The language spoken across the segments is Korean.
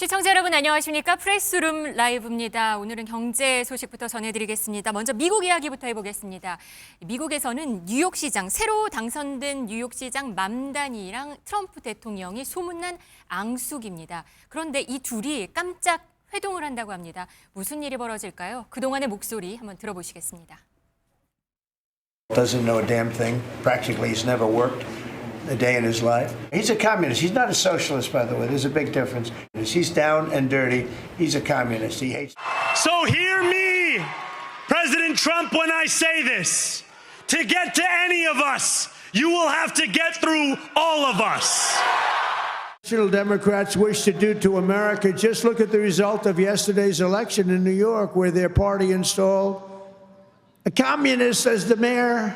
시청자 여러분 안녕하십니까? 프레스룸 라이브입니다. 오늘은 경제 소식부터 전해드리겠습니다. 먼저 미국 이야기부터 해보겠습니다. 미국에서는 뉴욕시장, 새로 당선된 뉴욕시장 맘다니랑 트럼프 대통령이 소문난 앙숙입니다. 그런데 이 둘이 깜짝 회동을 한다고 합니다. 무슨 일이 벌어질까요? 그동안의 목소리 한번 들어보시겠습니다. Doesn't know a damn thing. Practically, he's never worked a day in his life. He's a communist. He's not a socialist, by the way. There's a big difference. He's down and dirty. He's a communist. He hates. So hear me, President Trump, when I say this. To get to any of us, you will have to get through all of us. Traditional Democrats wish to do to America. Just look at the result of yesterday's election in New York, where their party installed a communist as the mayor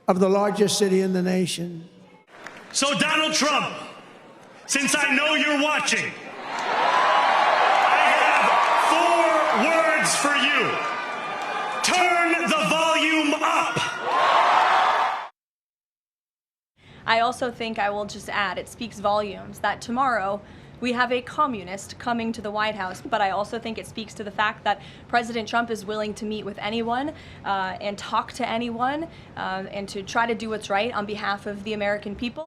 of the largest city in the nation. So Donald Trump, since I know you're watching, I have 4 words for you. Turn the volume up. I also think I will just add, it speaks volumes that tomorrow we have a communist coming to the White House, but I also think it speaks to the fact that President Trump is willing to meet with anyone and talk to anyone and to try to do what's right on behalf of the American people.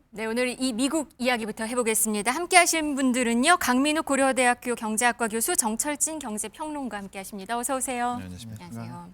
네, 오늘 이 미국 이야기부터 해보겠습니다. 함께 하신 분들은요. 강민욱 고려대학교 경제학과 교수, 정철진 경제평론가 함께 하십니다. 어서 오세요. 네, 안녕하십니까. 안녕하세요.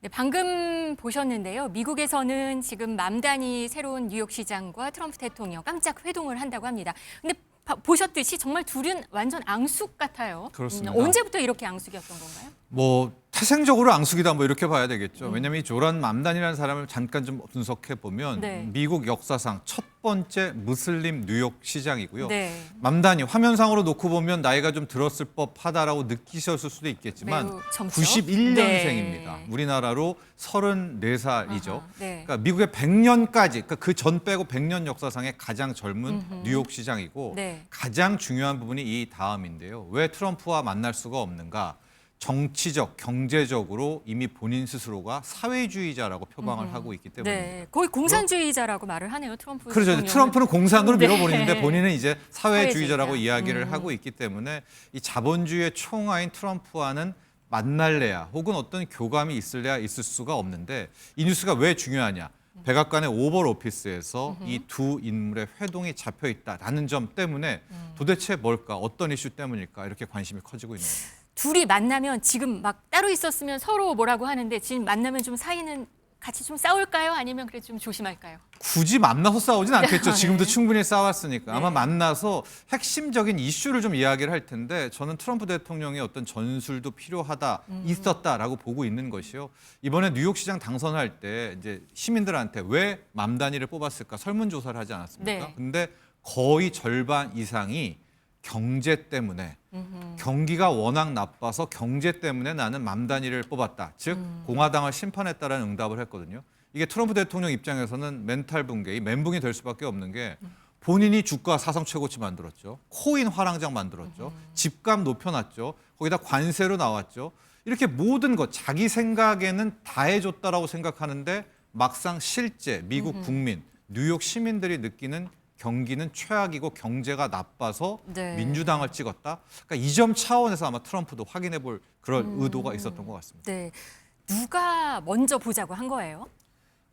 네, 방금 보셨는데요. 미국에서는 지금 맘다니 새로운 뉴욕시장과 트럼프 대통령 깜짝 회동을 한다고 합니다. 근데 보셨듯이 정말 둘은 완전 앙숙 같아요. 그렇습니다. 언제부터 이렇게 앙숙이었던 건가요? 뭐 태생적으로 앙숙이다 뭐 이렇게 봐야 되겠죠. 왜냐하면 이 조란 맘단이라는 사람을 잠깐 좀 분석해 보면 네. 미국 역사상 첫 번째 무슬림 뉴욕 시장이고요. 네. 맘단이 화면상으로 놓고 보면 나이가 좀 들었을 법하다라고 느끼셨을 수도 있겠지만 매우 젊죠? 91년생입니다. 네. 우리나라로 34살이죠. 아하, 네. 그러니까 미국의 100년까지, 그러니까 그 전 빼고 100년 역사상의 가장 젊은 뉴욕 시장이고 네. 가장 중요한 부분이 이 다음인데요. 왜 트럼프와 만날 수가 없는가? 정치적, 경제적으로 이미 본인 스스로가 사회주의자라고 표방을 하고 있기 때문입니다. 네, 거의 공산주의자라고 말을 하네요, 트럼프. 그렇죠. 대통령은. 트럼프는 공산으로 네. 밀어버리는데 본인은 이제 사회주의자라고 사회주의자. 이야기를 하고 있기 때문에 이 자본주의의 총아인 트럼프와는 만날래야 혹은 어떤 교감이 있을래야 있을 수가 없는데 이 뉴스가 왜 중요하냐. 백악관의 오벌 오피스에서 이 두 인물의 회동이 잡혀 있다라는 점 때문에 도대체 뭘까, 어떤 이슈 때문일까 이렇게 관심이 커지고 있는 겁니다. 둘이 만나면 지금 막 따로 있었으면 서로 뭐라고 하는데 지금 만나면 좀 사이는 같이 좀 싸울까요? 아니면 그래도 좀 조심할까요? 굳이 만나서 싸우진 않겠죠. 네. 지금도 충분히 싸웠으니까. 아마 네. 만나서 핵심적인 이슈를 좀 이야기를 할 텐데 저는 트럼프 대통령의 어떤 전술도 필요하다, 있었다라고 보고 있는 것이요. 이번에 뉴욕시장 당선할 때 이제 시민들한테 왜 맘다니를 뽑았을까 설문조사를 하지 않았습니까? 네. 근데 거의 절반 이상이 경제 때문에 경기가 워낙 나빠서 경제 때문에 나는 맘다니를 뽑았다. 즉 공화당을 심판했다라는 응답을 했거든요. 이게 트럼프 대통령 입장에서는 멘탈 붕괴, 멘붕이 될 수밖에 없는 게 본인이 주가 사상 최고치 만들었죠. 코인 화랑장 만들었죠. 집값 높여놨죠. 거기다 관세로 나왔죠. 이렇게 모든 것 자기 생각에는 다 해줬다라고 생각하는데 막상 실제 미국 국민, 뉴욕 시민들이 느끼는 경기는 최악이고 경제가 나빠서 네. 민주당을 찍었다. 그러니까 이 점 차원에서 아마 트럼프도 확인해 볼 그런 의도가 있었던 것 같습니다. 네, 누가 먼저 보자고 한 거예요?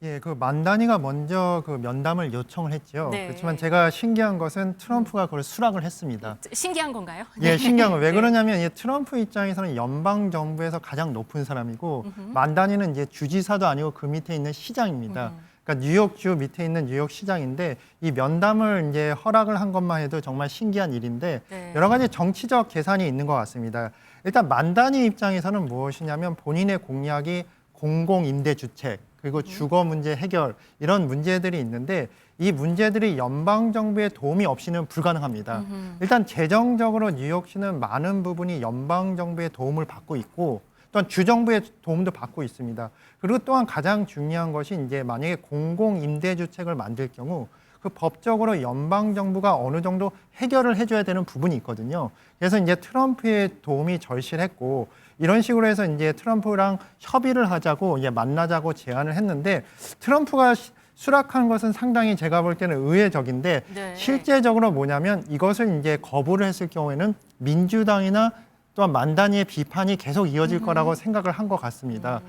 예, 그 만다니가 먼저 그 면담을 요청을 했죠. 네. 그렇지만 제가 신기한 것은 트럼프가 그걸 수락을 했습니다. 신기한 건가요? 예, 신기한 건 왜 네. 그러냐면 이 트럼프 입장에서는 연방 정부에서 가장 높은 사람이고 만다니는 이제 주지사도 아니고 그 밑에 있는 시장입니다. 그러니까 뉴욕주 밑에 있는 뉴욕 시장인데 이 면담을 이제 허락을 한 것만 해도 정말 신기한 일인데 네. 여러 가지 정치적 계산이 있는 것 같습니다. 일단 만다니 입장에서는 무엇이냐면 본인의 공약이 공공임대주택 그리고 주거 문제 해결 이런 문제들이 있는데 이 문제들이 연방 정부의 도움이 없이는 불가능합니다. 일단 재정적으로 뉴욕시는 많은 부분이 연방 정부의 도움을 받고 있고 또한 주정부의 도움도 받고 있습니다. 그리고 또한 가장 중요한 것이 이제 만약에 공공임대주택을 만들 경우 그 법적으로 연방 정부가 어느 정도 해결을 해줘야 되는 부분이 있거든요. 그래서 이제 트럼프의 도움이 절실했고 이런 식으로 해서 이제 트럼프랑 협의를 하자고 이제 만나자고 제안을 했는데 트럼프가 수락한 것은 상당히 제가 볼 때는 의외적인데 네. 실제적으로 뭐냐면 이것을 이제 거부를 했을 경우에는 민주당이나 또한 만단위의 비판이 계속 이어질 거라고 생각을 한 것 같습니다.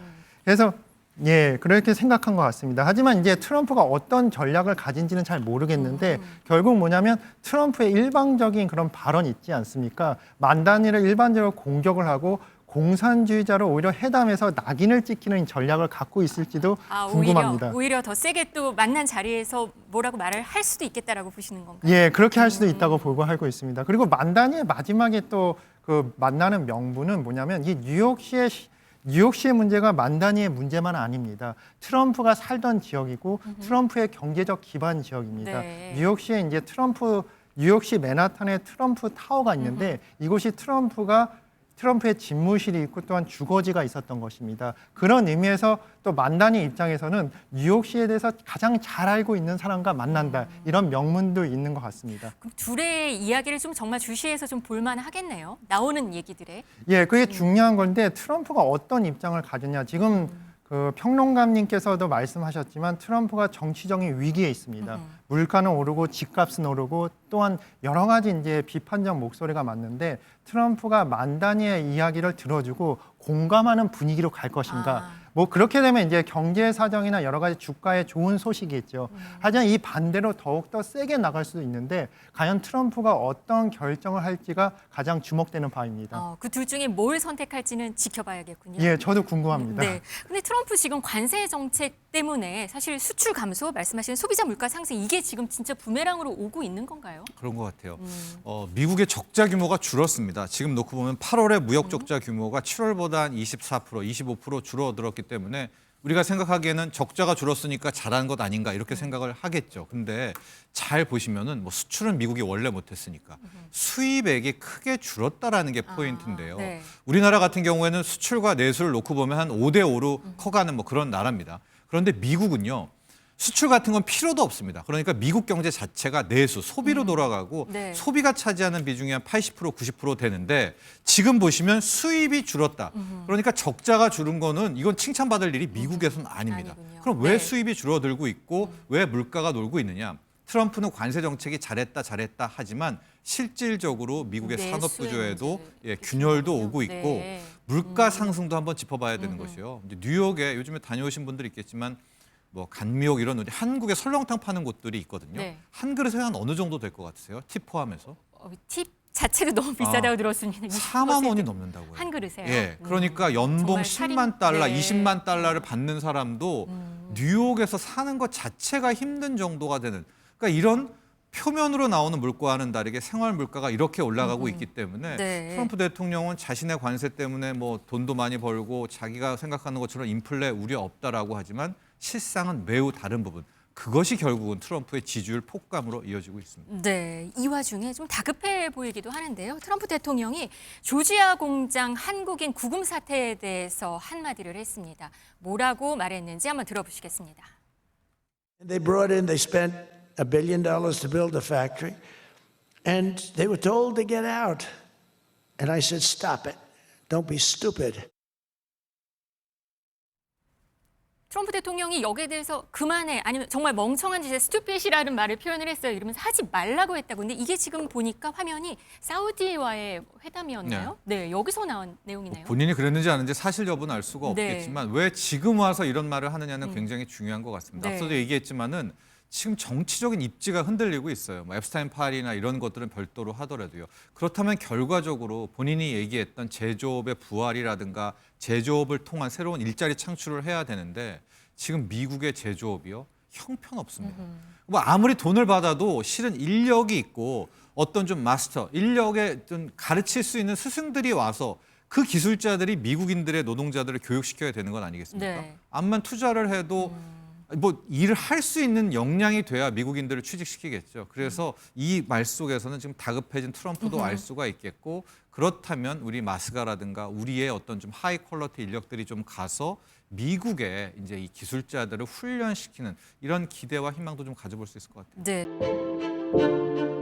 그래서 예, 그렇게 생각한 것 같습니다. 하지만 이제 트럼프가 어떤 전략을 가진지는 잘 모르겠는데 결국 뭐냐면 트럼프의 일방적인 그런 발언이 있지 않습니까? 만단위를 일반적으로 공격을 하고 공산주의자로 오히려 회담에서 낙인을 찍히는 전략을 갖고 있을지도 궁금합니다. 오히려 더 세게 또 만난 자리에서 뭐라고 말을 할 수도 있겠다라고 보시는 건가요? 예, 그렇게 할 수도 있다고 보고 하고 있습니다. 그리고 만단위의 마지막에 또 그 만나는 명분은 뭐냐면 이 뉴욕시의 문제가 만단위의 문제만 아닙니다. 트럼프가 살던 지역이고 트럼프의 경제적 기반 지역입니다. 네. 뉴욕시에 이제 뉴욕시 맨하탄에 트럼프 타워가 있는데 이곳이 트럼프의 집무실이 있고 또한 주거지가 있었던 것입니다. 그런 의미에서 또 만단위 입장에서는 뉴욕시에 대해서 가장 잘 알고 있는 사람과 만난다. 이런 명분도 있는 것 같습니다. 그럼 둘의 이야기를 좀 정말 주시해서 좀 볼만하겠네요. 나오는 얘기들에. 예, 그게 중요한 건데 트럼프가 어떤 입장을 가졌냐. 지금 그 평론가님께서도 말씀하셨지만 트럼프가 정치적인 위기에 있습니다. 물가는 오르고 집값은 오르고 또한 여러 가지 이제 비판적 목소리가 많는데 트럼프가 만단위의 이야기를 들어주고 공감하는 분위기로 갈 것인가. 뭐 그렇게 되면 이제 경제 사정이나 여러 가지 주가에 좋은 소식이겠죠. 하지만 이 반대로 더욱더 세게 나갈 수도 있는데 과연 트럼프가 어떤 결정을 할지가 가장 주목되는 바입니다. 그 둘 중에 뭘 선택할지는 지켜봐야겠군요. 예, 저도 궁금합니다. 네. 근데 트럼프 지금 관세 정책 때문에 사실 수출 감소, 말씀하신 소비자 물가 상승 이게 지금 진짜 부메랑으로 오고 있는 건가요? 그런 것 같아요. 미국의 적자 규모가 줄었습니다. 지금 놓고 보면 8월에 무역 적자 규모가 7월보다 한 24%, 25% 줄어들었기 때문에 우리가 생각하기에는 적자가 줄었으니까 잘한 것 아닌가 이렇게 생각을 하겠죠. 근데 잘 보시면은 뭐 수출은 미국이 원래 못했으니까 수입액이 크게 줄었다라는 게 포인트인데요. 네. 우리나라 같은 경우에는 수출과 내수를 놓고 보면 한 5대 5로 커가는 뭐 그런 나라입니다. 그런데 미국은요. 수출 같은 건 필요도 없습니다. 그러니까 미국 경제 자체가 내수, 소비로 돌아가고 네. 소비가 차지하는 비중이 한 80%, 90% 되는데 지금 보시면 수입이 줄었다. 그러니까 적자가 줄은 거는 이건 칭찬받을 일이 미국에서는 아닙니다. 아니군요. 그럼 왜 네. 수입이 줄어들고 있고 왜 물가가 놀고 있느냐? 트럼프는 관세 정책이 잘했다 하지만 실질적으로 미국의 내수의 산업 구조에도 문제를 균열도 그렇군요. 오고 있고 네. 물가 상승도 한번 짚어봐야 되는 것이요. 이제 뉴욕에 요즘에 다녀오신 분들이 있겠지만 뭐 간미역 이런 한국에 설렁탕 파는 곳들이 있거든요. 네. 한 그릇에 한 어느 정도 될 것 같으세요? 팁 포함해서? 팁 자체도 너무 비싸다고 들었습니다. 4만 원이 넘는다고요. 한 그릇에요? 예, 그러니까 연봉 정말 10만 달러, 네. 20만 달러를 받는 사람도 뉴욕에서 사는 것 자체가 힘든 정도가 되는. 그러니까 이런 표면으로 나오는 물가와는 다르게 생활 물가가 이렇게 올라가고 있기 때문에 네. 트럼프 대통령은 자신의 관세 때문에 뭐 돈도 많이 벌고 자기가 생각하는 것처럼 인플레 우려 없다라고 하지만 실상은 매우 다른 부분. 그것이 결국은 트럼프의 지지율 폭감으로 이어지고 있습니다. 네, 이 와중에 좀 다급해 보이기도 하는데요. 트럼프 대통령이 조지아 공장 한국인 구금 사태에 대해서 한마디를 했습니다. 뭐라고 말했는지 한번 들어보시겠습니다. They spent $1 billion to build a factory, and they were told to get out. And I said, stop it. Don't be stupid. 트럼프 대통령이 여기에 대해서 그만해 아니면 정말 멍청한 짓에 스투핏이라는 말을 표현을 했어요. 이러면서 하지 말라고 했다고. 근데 이게 지금 보니까 화면이 사우디와의 회담이었나요? 네, 여기서 나온 내용이네요. 본인이 그랬는지 아닌지 사실 여부는 알 수가 네. 없겠지만 왜 지금 와서 이런 말을 하느냐는 굉장히 중요한 것 같습니다. 네. 앞서도 얘기했지만은 지금 정치적인 입지가 흔들리고 있어요. 뭐 앱스타인 파일이나 이런 것들은 별도로 하더라도요. 그렇다면 결과적으로 본인이 얘기했던 제조업의 부활이라든가 제조업을 통한 새로운 일자리 창출을 해야 되는데 지금 미국의 제조업이요 형편없습니다. 뭐 아무리 돈을 받아도 실은 인력이 있고 어떤 좀 마스터 인력에 좀 가르칠 수 있는 스승들이 와서 그 기술자들이 미국인들의 노동자들을 교육시켜야 되는 건 아니겠습니까? 네. 암만 투자를 해도 뭐 일을 할 수 있는 역량이 돼야 미국인들을 취직시키겠죠. 그래서 이 말 속에서는 지금 다급해진 트럼프도 알 수가 있겠고 그렇다면 우리 마스가라든가 우리의 어떤 좀 하이 퀄러티 인력들이 좀 가서 미국의 이제 이 기술자들을 훈련시키는 이런 기대와 희망도 좀 가져볼 수 있을 것 같아요. 네.